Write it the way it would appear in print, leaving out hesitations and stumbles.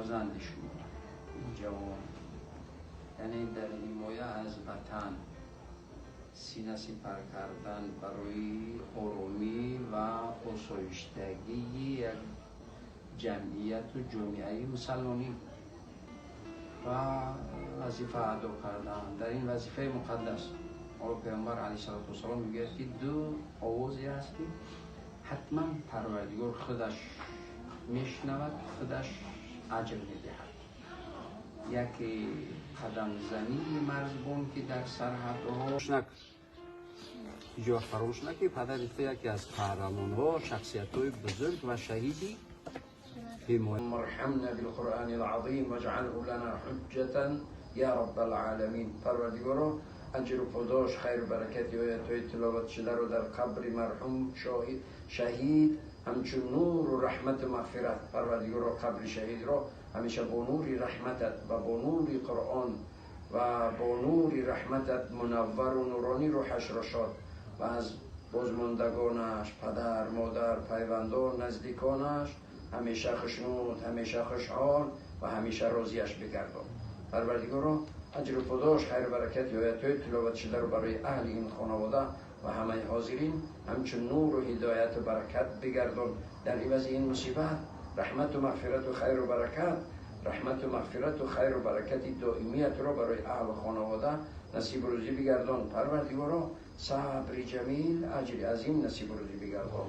فرزندشون این جوان، یعنی در حمایت از وطن سینه سپر کردن برای آرامی و آسایشتگی یک جمعیت و جامعه مسلمانی و وظیفه ادا کردن در این وظیفه مقدس. پیامبر علیه السلام میگه که دو آوازی هست که حتما پروردگار خودش میشنود، خودش اجر میدهد. یکی قدم زنی مرزبان که در سرحدها یا فراموش نکنی پدر یکی از قهرمان‌ها، شخصیت‌های بزرگ و شهیدی مرحمنا بالقرآن العظیم واجعله لنا حجة یا رب العالمین. پروردگارا اجر و پاداش، خیر و برکت آیات‌های تلاوت شده رو در قبر مرحوم شهید همچون نور و رحمت و مغفرت. پروردگارا قبر شهید را همیشه با نور رحمتت و با نور قرآن و با نور رحمتت منور و نورانی روحش را شاد و از بازماندگانش، پدر، مادر، پیوندان، نزدیکانش همیشه خشنود، همیشه خوشحال و همیشه راضیش بگردان. پروردگارا اجر و پاداش، خیر و برکت آیات‌های تلاوت شده رو برای اهل این خانواده و همه حاضرین همچون نور و هدایت و برکت بگردان. در عوض این مصیبت رحمت و مغفرت و خیر و برکت، رحمت و مغفرت و خیر و برکت دائمیت را برای اهل خانواده نصیب و روزی بگردان. پروردگارا صبر جمیل، اجر عظیم نصیب و روزی بگردان.